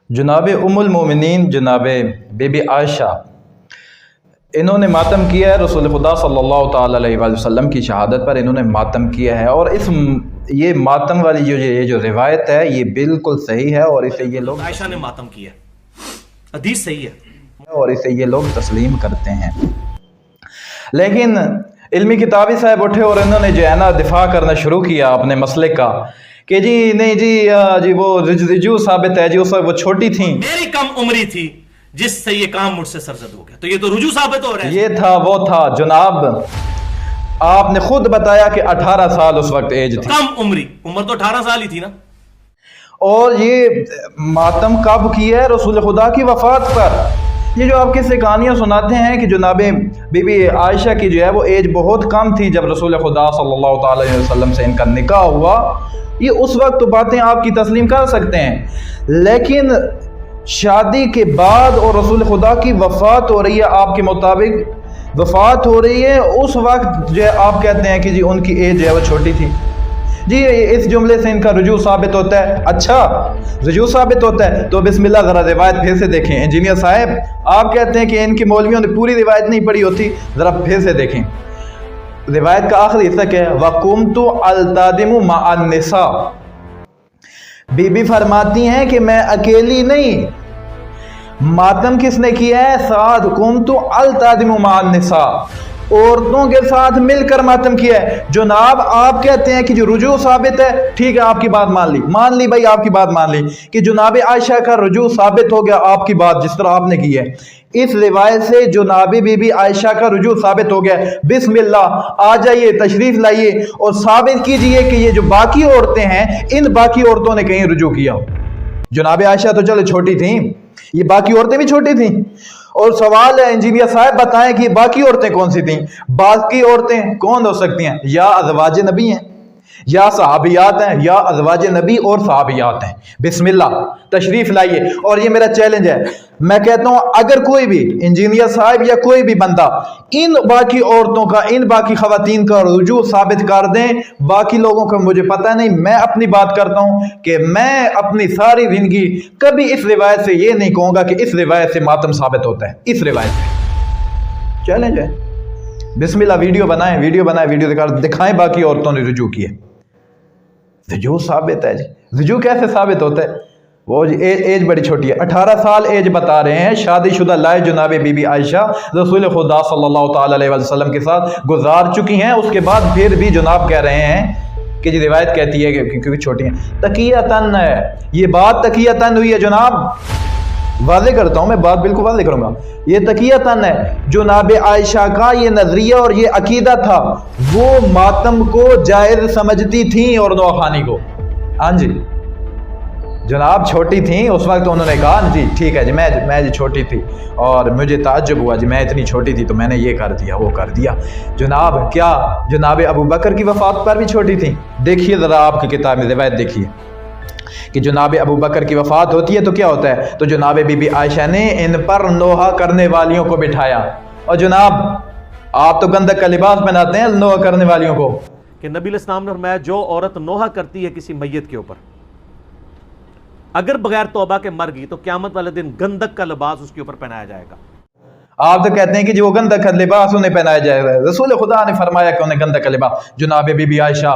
جناب ام المومنین جناب بی بی عائشہ انہوں نے ماتم کیا ہے رسول خدا صلی اللہ تعالیٰ علیہ وآلہ وسلم کی شہادت پر، انہوں نے ماتم کیا ہے، اور یہ ماتم والی یہ جو روایت ہے یہ بالکل صحیح ہے، اور اسے یہ لوگ عائشہ نے ماتم کیا، حدیث صحیح ہے، اور اسے یہ لوگ تسلیم کرتے ہیں۔ لیکن علمی کتابی صاحب اٹھے اور انہوں نے جو ہے نا دفاع کرنا شروع کیا اپنے مسلک کا کہ جی نہیں جی وہ رجوع ثابت ہے، جی اس وقت وہ چھوٹی تھیں، میری کم عمری تھی جس سے یہ کام مجھ سے سرزد ہو گیا، تو یہ تو رجوع ثابت ہو رہا ہے۔ یہ تھا وہ تھا جناب، آپ نے خود بتایا کہ 18 سال اس وقت ایج تھی، کم عمر تو 18 سال ہی تھی نا۔ اور یہ ماتم کب کیا ہے؟ رسول خدا کی وفات پر۔ یہ جو آپ کسی کہانیاں سناتے ہیں کہ جناب بی بی عائشہ کی جو ہے وہ ایج بہت کم تھی جب رسول خدا صلی اللہ تعالی علیہ وسلم سے ان کا نکاح ہوا، یہ اس وقت تو باتیں آپ کی تسلیم کر سکتے ہیں، لیکن شادی کے بعد اور رسول خدا کی وفات ہو رہی ہے، آپ کے مطابق وفات ہو رہی ہے، اس وقت جو ہے آپ کہتے ہیں کہ جی ان کی ایج جو ہے وہ چھوٹی تھی۔ جی اس جملے سے ان کا رجوع ثابت ہوتا ہے۔ اچھا رجوع ثابت ہوتا ہے تو بسم اللہ ذرا روایت پھر سے دیکھیں۔ انجینئر صاحب آپ کہتے ہیں کہ ان کے مولویوں نے پوری روایت نہیں پڑھی ہوتی، ذرا پھر سے دیکھیں روایت کا آخری حصہ کیا ہے؟ وَقُمْتُ أَلْتَدِمُ مَعَ النِّسَاءِ، بی بی فرماتی ہیں کہ میں اکیلی نہیں، ماتم کس نے کیا ہے؟ ساتھ قُمْتُ أَلْتَدِمُ مَعَ النِّسَاءِ، عورتوں کے ساتھ مل کر ماتم کیا ہے۔ جناب آپ کہتے ہیں کہ جو رجوع ثابت ہے، ٹھیک ہے آپ کی بات مان لی بھائی، آپ کی بات مان لی کہ جناب عائشہ کا رجوع ثابت ہو گیا، آپ کی بات جس طرح آپ نے کی ہے، اس روایت سے جناب بی بی عائشہ کا رجوع ثابت ہو گیا۔ بسم اللہ آ جائیے، تشریف لائیے اور ثابت کیجئے کہ یہ جو باقی عورتیں ہیں ان باقی عورتوں نے کہیں رجوع کیا ہو۔ جناب عائشہ تو چلو چھوٹی تھیں، یہ باقی عورتیں بھی چھوٹی تھیں، اور سوال ہے انجینئر صاحب بتائیں کہ باقی عورتیں کون سی تھیں؟ باقی عورتیں کون ہو سکتی ہیں؟ یا ازواج نبی ہیں، یا صحابیات ہیں، یا ازواج نبی اور صحابیات ہیں۔ بسم اللہ تشریف لائیے، اور یہ میرا چیلنج ہے، میں کہتا ہوں اگر کوئی بھی انجینئر صاحب یا کوئی بھی بندہ ان باقی عورتوں کا، ان باقی خواتین کا رجوع ثابت کر دیں، باقی لوگوں کا مجھے پتہ نہیں، میں اپنی بات کرتا ہوں کہ میں اپنی ساری زندگی کبھی اس روایت سے یہ نہیں کہوں گا کہ اس روایت سے ماتم ثابت ہوتا ہے، اس روایت سے چیلنج ہے۔ بسم اللہ ویڈیو بنائیں، ویڈیو دکھائیں باقی عورتوں نے رجوع کیے، رجوع ثابت ہے۔ جی رجوع کیسے ثابت ہوتا ہے؟ وہ ایج بڑی چھوٹی ہے، 18 سال ایج بتا رہے ہیں، شادی شدہ لائے جناب بی بی عائشہ رسول خدا صلی اللہ تعالی علیہ وسلم کے ساتھ گزار چکی ہیں، اس کے بعد پھر بھی جناب کہہ رہے ہیں کہ جی روایت کہتی ہے کہ کیونکہ چھوٹی ہیں۔ تقیتاً ہے، یہ بات تقیتاً ہوئی ہے جناب، واضح کرتا ہوں میں بات بالکل واضح کروں گا، یہ تقیتاً ہے۔ جناب عائشہ کا یہ نظریہ اور یہ عقیدہ تھا، وہ ماتم کو جائز سمجھتی تھیں اور نوخانی کو۔ ہاں جی جناب چھوٹی تھیں اس وقت، انہوں نے کہا جی ٹھیک ہے جی میں جی چھوٹی تھی اور مجھے تعجب ہوا جی میں اتنی چھوٹی تھی تو میں نے یہ کر دیا وہ کر دیا۔ جناب کیا جناب ابو بکر کی وفات پر بھی چھوٹی تھیں؟ دیکھیے ذرا آپ کی کتاب میں روایت دیکھیے کہ جناب ابو بکر کی وفات ہوتی ہے تو کیا ہوتا ہے؟ تو جناب بی بی عائشہ نے ان پر نوحہ کرنے والیوں کو بٹھایا، اور جناب آپ تو گندک کا لباس پہناتے ہیں نوحہ کرنے والیوں کو، کہ نبی علیہ السلام نے فرمایا جو عورت نوحہ کرتی ہے کسی میت کے اوپر، اگر بغیر توبہ کے مر گئی تو قیامت والے دن گندک کا لباس اس کے اوپر پہنایا جائے گا۔ آپ تو کہتے ہیں کہ جو گندک کا لباس انہیں پہنایا جائے گا، رسول خدا نے فرمایا کہ انہیں گندک کا لباس۔ جناب بی بی عائشہ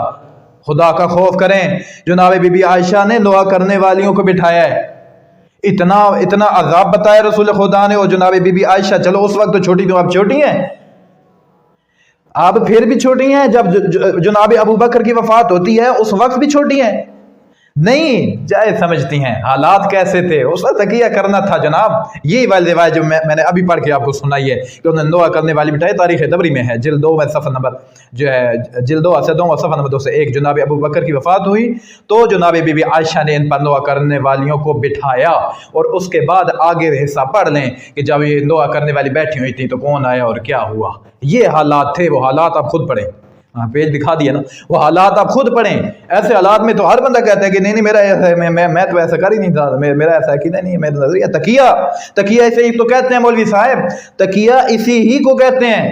خدا کا خوف کریں، جناب بی بی عائشہ نے نوحہ کرنے والیوں کو بٹھایا ہے، اتنا عذاب بتایا رسول خدا نے، اور جناب بی بی عائشہ چلو اس وقت تو چھوٹی تھی، اب چھوٹی ہیں، آپ پھر بھی چھوٹی ہیں، جب جناب ابو بکر کی وفات ہوتی ہے اس وقت بھی چھوٹی ہیں، نہیں جائز سمجھتی ہیں۔ حالات کیسے تھے اس وقت؟ تقیہ کرنا تھا جناب، یہی والی روایت جو میں نے ابھی پڑھ کے آپ کو سنائی ہے کہ انہوں نے نوحہ کرنے والی بٹھائی، تاریخ دبری میں ہے، جلد 2 میں صفحہ نمبر جو ہے جلد 2 سے 2 صفحہ نمبر 2 سے 1، جناب ابو بکر کی وفات ہوئی تو جناب بی بی عائشہ نے ان پر نوحہ کرنے والیوں کو بٹھایا، اور اس کے بعد آگے حصہ پڑھ لیں کہ جب یہ نوحہ کرنے والی بیٹھی ہوئی تھی تو کون آیا اور کیا ہوا۔ یہ حالات تھے، وہ حالات آپ خود پڑھیں، پیج دکھا دیا نا، وہ حالات آپ خود پڑھیں۔ ایسے حالات میں تو ہر بندہ کہتا ہے کہ نہیں میرا ایسا ہے، میں تو ایسا کر ہی نہیں تھا، میرا ایسا عقیدہ نہیں ہے، میرا نظریہ۔ تقیہ اسی ہی تو کہتے ہیں مولوی صاحب، تقیہ اسی ہی کو کہتے ہیں۔